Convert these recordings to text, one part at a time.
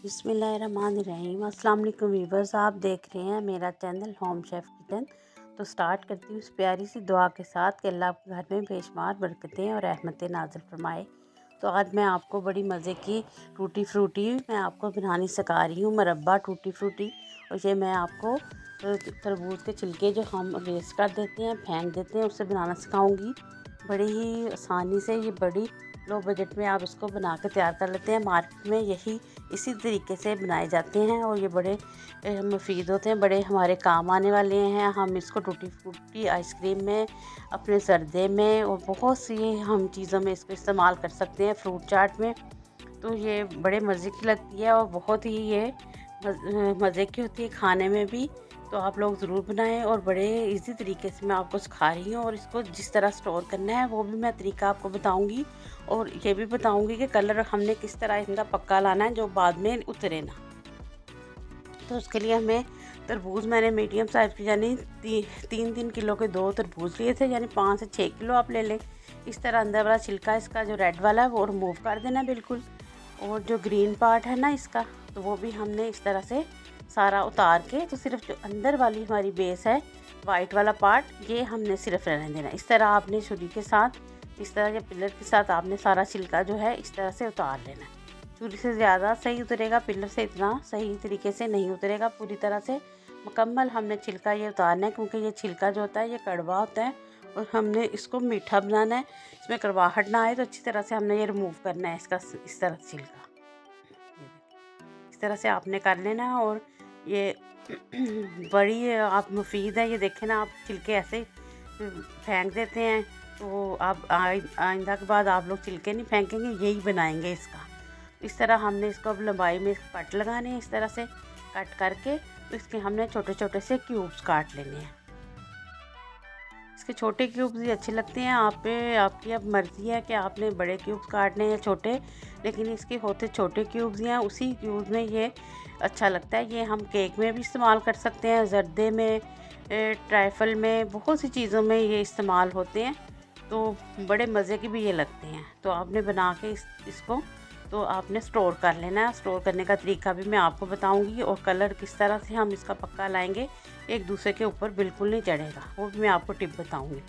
बिस्मिल्लाहिर्रहमानिर्रहीम। अस्सलाम वालेकुम वीवर्स, आप देख रहे हैं मेरा चैनल होम शेफ़ किचन। तो स्टार्ट करती हूँ इस प्यारी सी दुआ के साथ कि अल्लाह आपके घर में बेशुमार बरकतें और रहमतें नाज़िल फरमाए। तो आज मैं आपको बड़ी मज़े की टूटी फ्रूटी मैं आपको बनानी सिखा रही हूँ, मुरब्बा टूटी फ्रूटी। और ये मैं आपको तरबूज के छिलके जो हम वेस्ट कर देते हैं, फेंक देते हैं, उससे बनाना सिखाऊंगी। बड़ी ही आसानी से ये बड़ी लो बजट में आप इसको बना के तैयार कर लेते हैं। मार्केट में यही इसी तरीके से बनाए जाते हैं और ये बड़े मुफीद होते हैं, बड़े हमारे काम आने वाले हैं। हम इसको टूटी फ्रूटी आइसक्रीम में, अपने ज़र्दे में और बहुत सी हम चीज़ों में इसको इस्तेमाल कर सकते हैं, फ्रूट चाट में। तो ये बड़े मज़े की लगती है और बहुत ही ये मज़े की होती है खाने में भी। तो आप लोग ज़रूर बनाएं और बड़े इजी तरीके से मैं आपको सिखा रही हूँ। और इसको जिस तरह स्टोर करना है वो भी मैं तरीका आपको बताऊँगी और ये भी बताऊँगी कि कलर हमने किस तरह इनका पक्का लाना है जो बाद में उतरे ना। तो उसके लिए हमें तरबूज़ मैंने मीडियम साइज़ की यानी 3 किलो के 2 तरबूज़ लिए थे, यानी 5 से 6 किलो आप ले लें। इस तरह अंदर वाला छिलका इसका जो रेड वाला है वो रिमूव कर देना बिल्कुल। और जो ग्रीन पार्ट है ना इसका, तो वो भी हमने इस तरह से सारा उतार के, तो सिर्फ जो अंदर वाली हमारी बेस है वाइट वाला पार्ट, ये हमने सिर्फ रहने देना। इस तरह आपने छुरी के साथ, इस तरह के पिलर के साथ आपने सारा छिलका जो है इस तरह से उतार लेना है। छुरी से ज़्यादा सही उतरेगा, पिलर से इतना सही तरीके से नहीं उतरेगा। पूरी तरह से मुकम्मल हमने छिलका ये उतारना है, क्योंकि ये छिलका जो होता है ये कड़वा होता है और हमने इसको मीठा बनाना है, इसमें कड़वाहट ना आए। तो अच्छी तरह से हमने ये रिमूव करना है इसका, इस तरह छिलका इस तरह से आपने कर लेना है। और ये बड़ी आप मुफीद है, ये देखें ना, आप छिलके ऐसे फेंक देते हैं तो आप आइंदा के बाद आप लोग छिलके नहीं फेंकेंगे, यही बनाएंगे इसका। इस तरह हमने इसको अब लंबाई में कट लगाने हैं, इस तरह से कट करके तो इसके हमने छोटे छोटे से क्यूब्स काट लेने हैं। इसके छोटे क्यूब्स ही अच्छे लगते हैं। आपकी अब मर्ज़ी है कि आपने बड़े क्यूब्स काटने हैं छोटे, लेकिन इसके होते छोटे क्यूब्स हैं, उसी क्यूब्स में ये अच्छा लगता है। ये हम केक में भी इस्तेमाल कर सकते हैं, ज़र्दे में, ट्राइफल में, बहुत सी चीज़ों में ये इस्तेमाल होते हैं। तो बड़े मज़े के भी ये लगते हैं। तो आपने बना के इसको तो आपने स्टोर कर लेना है। स्टोर करने का तरीका भी मैं आपको बताऊंगी और कलर किस तरह से हम इसका पक्का लाएंगे, एक दूसरे के ऊपर बिल्कुल नहीं चढ़ेगा, वो भी मैं आपको टिप बताऊंगी।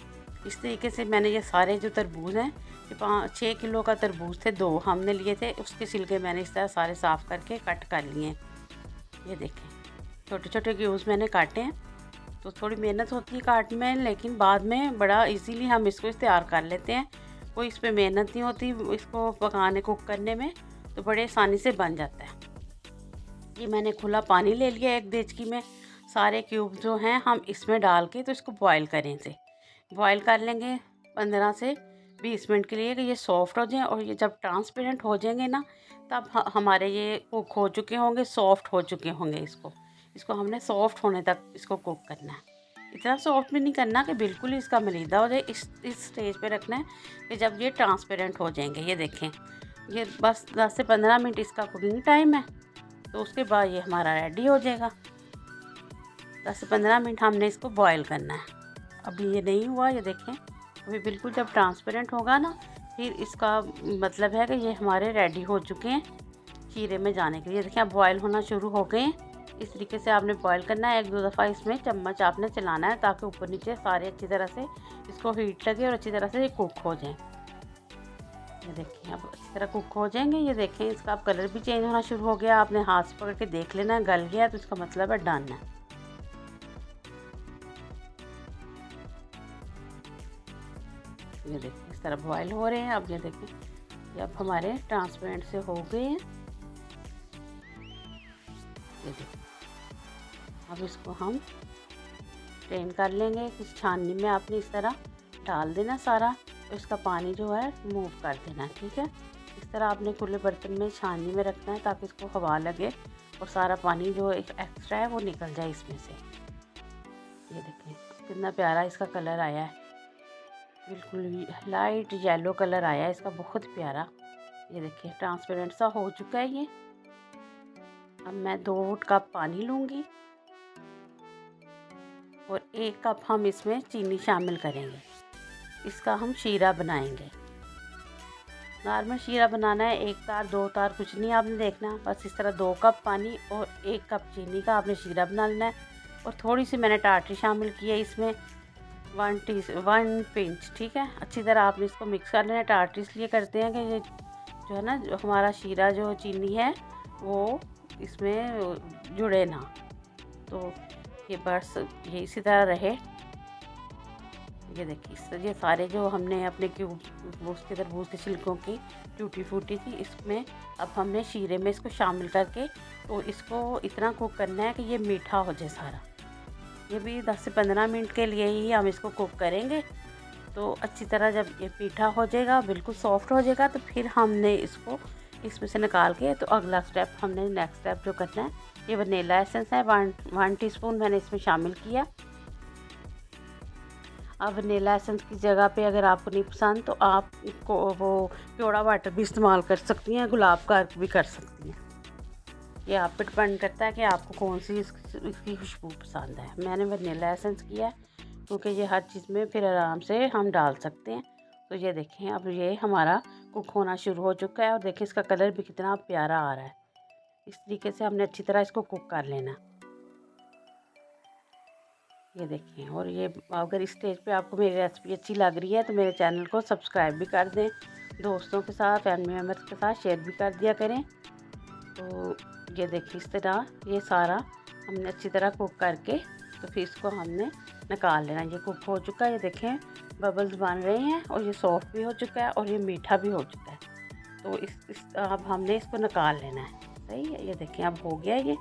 इस तरीके से मैंने ये सारे जो तरबूज हैं, ये 6 किलो का तरबूज थे, 2 हमने लिए थे, उसके छिलके मैंने इस तरह सारे साफ़ करके कट कर लिए। ये देखें, छोटे छोटे क्यूब्स मैंने काटे हैं। तो थोड़ी मेहनत होती है काटने में, लेकिन बाद में बड़ा इजीली हम इसको तैयार कर लेते हैं। कोई इस पे मेहनत नहीं होती इसको पकाने कुक करने में, तो बड़े आसानी से बन जाता है। ये मैंने खुला पानी ले लिया एक देचकी में, सारे क्यूब जो हैं हम इसमें डाल के तो इसको बॉईल करें से बॉईल कर लेंगे 15 से 20 मिनट के लिए, कि ये सॉफ्ट हो जाए। और ये जब ट्रांसपेरेंट हो जाएंगे ना, तब हमारे ये कुक हो चुके होंगे, सॉफ्ट हो चुके होंगे। इसको हमने सॉफ्ट होने तक इसको कुक करना है। इतना सॉफ्ट भी नहीं करना कि बिल्कुल ही इसका मलीदा हो जाए। इस स्टेज पे रखना है कि जब ये ट्रांसपेरेंट हो जाएंगे। ये देखें, ये बस 10 से 15 मिनट इसका कुकिंग टाइम है, तो उसके बाद ये हमारा रेडी हो जाएगा। 10 से 15 मिनट हमने इसको बॉईल करना है। अभी ये नहीं हुआ, ये देखें, अभी बिल्कुल जब ट्रांसपेरेंट होगा ना, फिर इसका मतलब है कि ये हमारे रेडी हो चुके हैं खीरे में जाने के लिए। देखिए अब बॉयल होना शुरू हो गए हैं। इस तरीके से आपने बॉयल करना है। 1-2 दफ़ा इसमें चम्मच आपने चलाना है, ताकि ऊपर नीचे सारे अच्छी तरह से इसको हीट लगे और अच्छी तरह से ये कुक हो जाए। ये देखिए अब अच्छी तरह कुक हो जाएंगे। ये देखें, इसका अब कलर भी चेंज होना शुरू हो गया। आपने हाथ से पकड़ के देख लेना है, गल गया तो इसका मतलब है डन है। ये देखिए इस तरह बॉयल हो रहे हैं। अब ये देखिए, ये अब हमारे ट्रांसपेरेंट से हो गए हैं। ये देखिए, अब इसको हम स्ट्रेन कर लेंगे। इस छाननी में आपने इस तरह डाल देना सारा, और इसका पानी जो है रिमूव कर देना, ठीक है। इस तरह आपने खुले बर्तन में छाननी में रखना है, ताकि इसको हवा लगे और सारा पानी जो एक्स्ट्रा है वो निकल जाए इसमें से। ये देखें कितना प्यारा इसका कलर आया है, बिल्कुल लाइट येलो कलर आया है इसका, बहुत प्यारा। ये देखिए ट्रांसपेरेंट सा हो चुका है ये। अब मैं 2 कप पानी लूँगी और 1 कप हम इसमें चीनी शामिल करेंगे। इसका हम शीरा बनाएंगे। नॉर्मल शीरा बनाना है, 1 तार 2 तार कुछ नहीं आपने देखना, बस इस तरह 2 कप पानी और 1 कप चीनी का आपने शीरा बना लेना है। और थोड़ी सी मैंने टाटरी शामिल की है इसमें, 1 पिंच, ठीक है। अच्छी तरह आपने इसको मिक्स कर लेना है। टाटरी इसलिए करते हैं कि ये जो है ना, जो हमारा शीरा जो चीनी है वो इसमें जुड़े ना, तो ये बस ये इसी तरह रहे। ये देखिए, ये सारे जो हमने अपने क्यूब उसके तरबूज के छिलकों की टूटी फूटी थी, इसमें अब हमने शीरे में इसको शामिल करके तो इसको इतना कुक करना है कि ये मीठा हो जाए सारा। ये भी 10 से 15 मिनट के लिए ही हम इसको कुक करेंगे। तो अच्छी तरह जब ये मीठा हो जाएगा, बिल्कुल सॉफ्ट हो जाएगा, तो फिर हमने इसको इसमें से निकाल के तो अगला स्टेप हमने नेक्स्ट स्टेप जो करना है, ये वनीला एसेंस है 1 टीस्पून मैंने इसमें शामिल किया। अब वनीला एसेंस की जगह पे अगर आपको नहीं पसंद तो आप वो प्योरा वाटर भी इस्तेमाल कर सकती हैं, गुलाब का भी कर सकती हैं। ये आप पे डिपेंड करता है कि आपको कौन सी इसकी खुशबू पसंद है। मैंने वनीला एसेंस किया है क्योंकि ये हर चीज़ में फिर आराम से हम डाल सकते हैं। तो ये देखें, अब ये हमारा कुक होना शुरू हो चुका है और देखें इसका कलर भी कितना प्यारा आ रहा है। इस तरीके से हमने अच्छी तरह इसको कुक कर लेना। ये देखिए, और ये अगर इस स्टेज पे आपको मेरी रेसिपी अच्छी लग रही है तो मेरे चैनल को सब्सक्राइब भी कर दें, दोस्तों के साथ, फैमिली मेम्बर्स के साथ शेयर भी कर दिया करें। तो ये देखिए, इस तरह ये सारा हमने अच्छी तरह कुक करके तो फिर इसको हमने निकाल लेना। ये कुक हो चुका है, ये देखें बबल्स बन रहे हैं और ये सॉफ्ट भी हो चुका है और ये मीठा भी हो चुका है। तो अब हमने इसको निकाल लेना है। सही है, ये देखें अब हो गया ये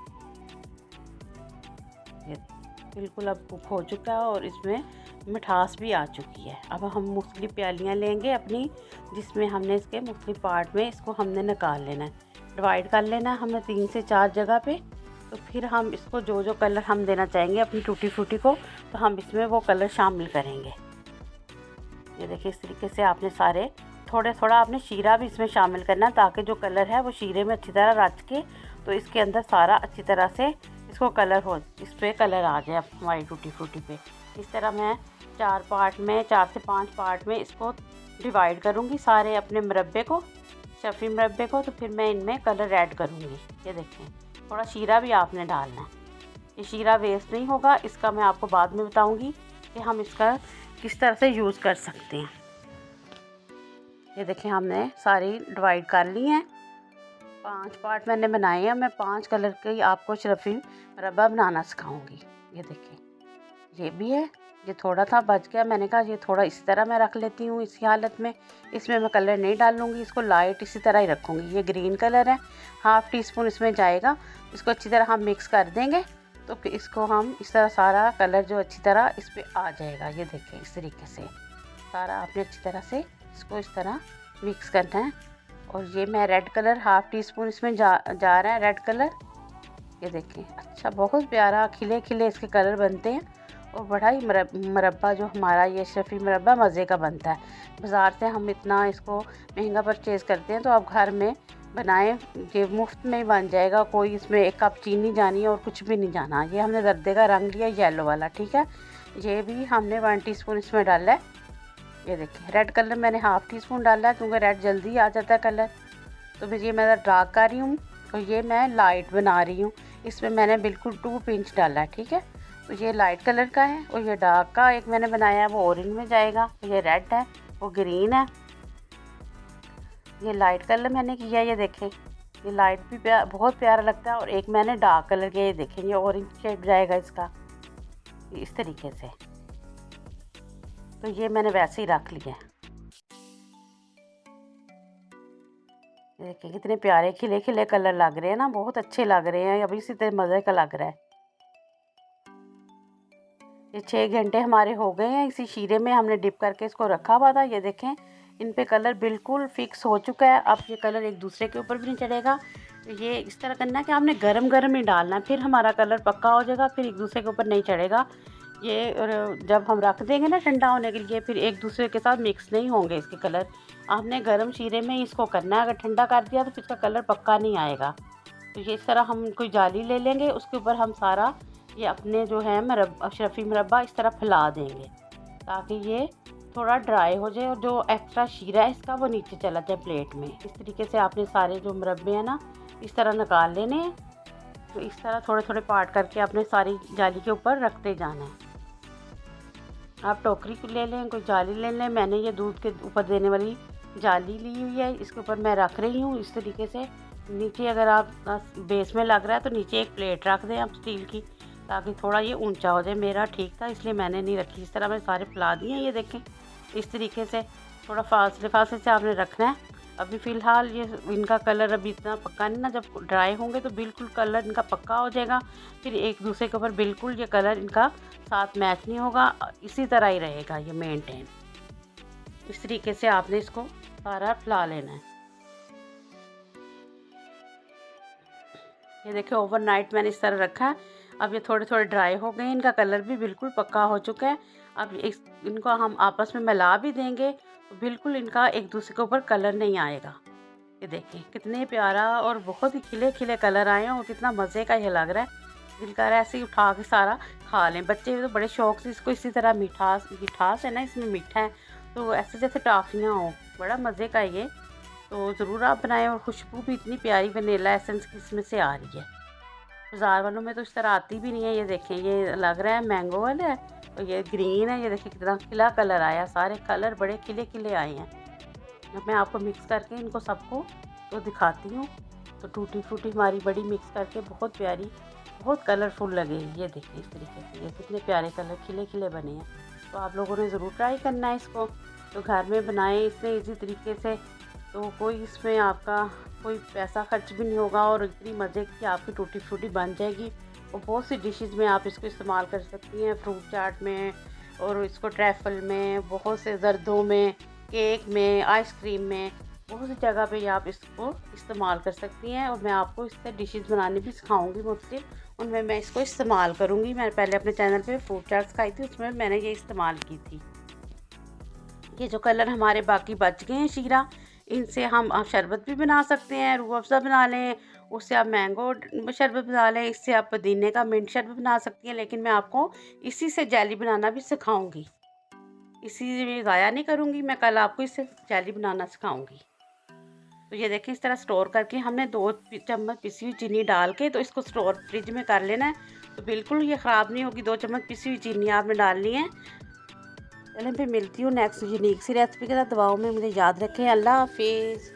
बिल्कुल अब कुक हो चुका है और इसमें मिठास भी आ चुकी है। अब हम मुख्तलिफ प्यालियाँ लेंगे अपनी, जिसमें हमने इसके मुख्तलिफ पार्ट में इसको हमने निकाल लेना है, डिवाइड कर लेना है हमने 3 से 4 जगह पे। तो फिर हम इसको जो जो कलर हम देना चाहेंगे अपनी टूटी फूटी को, तो हम इसमें वो कलर शामिल करेंगे। ये देखिए, इस तरीके से आपने सारे थोड़ा आपने शीरा भी इसमें शामिल करना ताकि जो कलर है वो शीरे में अच्छी तरह रच के तो इसके अंदर सारा अच्छी तरह से इसको कलर हो, इस पर कलर आ जाए हमारी टूटी फ्रूटी पे। इस तरह मैं 4 पार्ट में 4 से 5 पार्ट में इसको डिवाइड करूँगी सारे अपने मुरब्बे को, शफी मुरब्बे को। तो फिर मैं इनमें कलर ऐड करूँगी। ये देखें, थोड़ा शीरा भी आपने डालना है, ये शीरा वेस्ट नहीं होगा। इसका मैं आपको बाद में बताऊँगी कि हम इसका किस तरह से यूज़ कर सकते हैं। ये देखें, हमने सारी डिवाइड कर ली हैं, 5 पार्ट मैंने बनाए हैं। मैं 5 कलर के आपको शरफ़ी मुरब्बा बनाना सिखाऊंगी। ये देखें, ये भी है, ये थोड़ा था बच गया, मैंने कहा ये थोड़ा इस तरह मैं रख लेती हूँ इसी हालत में, इसमें मैं कलर नहीं डालूँगी, इसको लाइट इसी तरह ही रखूँगी। ये ग्रीन कलर है, 1/2 टीस्पून इसमें जाएगा। इसको अच्छी तरह हम मिक्स कर देंगे तो फिर इसको हम इस तरह सारा कलर जो अच्छी तरह इस पर आ जाएगा। ये देखें, इस तरीके से सारा आपने अच्छी तरह से इसको इस तरह मिक्स करना है। और ये मैं रेड कलर 1/2 टीस्पून इसमें जा रहा है, रेड कलर। ये देखें, अच्छा बहुत प्यारा खिले खिले इसके कलर बनते हैं और बड़ा ही मुरब्बा जो हमारा ये शफी मुरब्बा मज़े का बनता है। बाज़ार से हम इतना इसको महंगा परचेज़ करते हैं, तो आप घर में बनाएं, ये मुफ्त में ही बन जाएगा। कोई इसमें 1 कप चीनी जानी है और कुछ भी नहीं जाना। ये हमने जर्दे का रंग लिया येलो वाला, ठीक है। ये भी हमने 1 टीस्पून इसमें डाला है। ये देखिए, रेड कलर मैंने 1/2 टीस्पून डाला है क्योंकि रेड जल्दी आ जाता है कलर। तो फिर ये मैं डार्क कर रही हूँ और ये मैं लाइट बना रही हूँ। इसमें मैंने बिल्कुल 2 पिंच डाला है, ठीक है। तो ये लाइट कलर का है और ये डार्क का एक मैंने बनाया है, वो ऑरेंज में जाएगा। ये रेड है, वो ग्रीन है। ये लाइट कलर मैंने किया, ये देखें, ये लाइट भी बहुत प्यारा लगता है। और एक मैंने डार्क कलर किया, ये देखें, ये ऑरेंज शेड जाएगा इसका, इस तरीके से। तो ये मैंने वैसे ही रख लिया है। देखिए कितने प्यारे खिले खिले कलर लग रहे हैं ना, बहुत अच्छे लग रहे हैं। अभी इसी तरह मज़े का लग रहा है। ये 6 घंटे हमारे हो गए हैं, इसी शीरे में हमने डिप करके इसको रखा हुआ था। ये देखें, इन पे कलर बिल्कुल फिक्स हो चुका है। अब ये कलर एक दूसरे के ऊपर भी नहीं चढ़ेगा। ये इस तरह करना है कि हमने गरम गरम ही डालना है, फिर हमारा कलर पक्का हो जाएगा, फिर एक दूसरे के ऊपर नहीं चढ़ेगा। ये जब हम रख देंगे ना ठंडा होने के लिए, फिर एक दूसरे के साथ मिक्स नहीं होंगे इसके कलर। आपने गर्म शीरे में इसको करना है, अगर ठंडा कर दिया तो फिर इसका कलर पक्का नहीं आएगा। तो ये इस तरह हम कोई जाली ले लेंगे, उसके ऊपर हम सारा ये अपने जो है शफी मुरब्बा इस तरह फैला देंगे ताकि ये थोड़ा ड्राई हो जाए और जो एक्स्ट्रा शीरा है इसका वो नीचे चला जाए प्लेट में। इस तरीके से आपने सारे जो मुरब्बे हैं ना इस तरह निकाल लेने हैं। तो इस तरह थोड़े थोड़े पार्ट करके आपने सारी जाली के ऊपर रखते जाना है। आप टोकरी को ले लें, कोई जाली ले लें। मैंने ये दूध के ऊपर देने वाली जाली ली हुई है, इसके ऊपर मैं रख रही हूँ इस तरीके से। नीचे अगर आप बेस में लग रहा है तो नीचे एक प्लेट रख दें आप स्टील की, ताकि थोड़ा ये ऊंचा हो जाए। मेरा ठीक था इसलिए मैंने नहीं रखी। इस तरह मैं सारे फैला दिए हैं, ये देखें इस तरीके से। थोड़ा फासले से आपने रखना है। अभी फ़िलहाल ये इनका कलर अभी इतना पक्का नहीं ना, जब ड्राई होंगे तो बिल्कुल कलर इनका पक्का हो जाएगा। फिर एक दूसरे के ऊपर बिल्कुल ये कलर इनका साथ मैच नहीं होगा, इसी तरह ही रहेगा ये मेंटेन। इस तरीके से आपने इसको सारा फैला लेना है। ये देखिए ओवरनाइट मैंने इस तरह रखा है। अब ये थोड़े थोड़े ड्राई हो गए, इनका कलर भी बिल्कुल पक्का हो चुका है। अब इनको हम आपस में मिला भी देंगे तो बिल्कुल इनका एक दूसरे के ऊपर कलर नहीं आएगा। ये देखिए कितने प्यारा और बहुत ही खिले खिले कलर आए हैं और कितना मज़े का ये लग रहा है। दिल कर रहा है ऐसे ही उठा के सारा खा लें। बच्चे तो बड़े शौक से इसको इसी तरह मिठास है ना, इसमें मीठा है तो ऐसे जैसे टॉफ़ियाँ हो, बड़ा मज़े का ये। तो ज़रूर आप बनाएं। और खुशबू भी इतनी प्यारी वनीला एसेंस की इसमें से आ रही है। बाज़ार वालों में तो इस तरह आती भी नहीं है। ये देखें ये लग रहा है मैंगो वाला है और ये ग्रीन है। ये देखिए कितना खिला कलर आया, सारे कलर बड़े खिले खिले आए हैं। अब मैं आपको मिक्स करके इनको सबको तो दिखाती हूँ। तो टूटी फ्रूटी हमारी बड़ी मिक्स करके बहुत प्यारी, बहुत कलरफुल लगे। ये देखिए इस तरीके से ये कितने प्यारे कलर खिले खिले बने हैं। तो आप लोगों ने ज़रूर ट्राई करना है इसको, तो घर में बनाएं इतने इजी तरीके से। तो कोई इसमें आपका कोई पैसा खर्च भी नहीं होगा और इतनी मज़े की आपकी टूटी फ्रूटी बन जाएगी। और बहुत सी डिशेस में आप इसको इस्तेमाल कर सकती हैं, फ्रूट चाट में और इसको ट्रैफल में, बहुत से जर्दों में, केक में, आइसक्रीम में, बहुत सी जगह पे आप इसको इस्तेमाल कर सकती हैं। और मैं आपको इससे डिशेस बनाने भी सिखाऊंगी मुख्तलिफ, उनमें मैं इसको इस्तेमाल करूंगी। मैंने पहले अपने चैनल पे फ्रूट चाट सिखाई थी, उसमें मैंने ये इस्तेमाल की थी। ये जो कलर हमारे बाकी बच गए हैं शीरा, इनसे हम आप शरबत भी बना सकते हैं। रूह अफ़ज़ा बना लें, उससे आप मैंगो शरबत बना लें, इससे आप पुदीने का मिंट शरबत बना सकती हैं। लेकिन मैं आपको इसी से जेली बनाना भी सिखाऊंगी, इसी में ज़ाया नहीं करूँगी। मैं कल आपको इससे जेली बनाना सिखाऊंगी। तो ये देखें इस तरह स्टोर करके हमने 2 चम्मच पिसी हुई चीनी डाल के तो इसको स्टोर फ्रिज में कर लेना है। तो बिल्कुल ये ख़राब नहीं होगी। 2 चम्मच पिसी हुई चीनी आपने डालनी है। चलें फिर मिलती हूँ नेक्स्ट यूनिक सी रेसिपी के साथ। दुआओं में मुझे याद रखें। अल्लाह हाफिज़।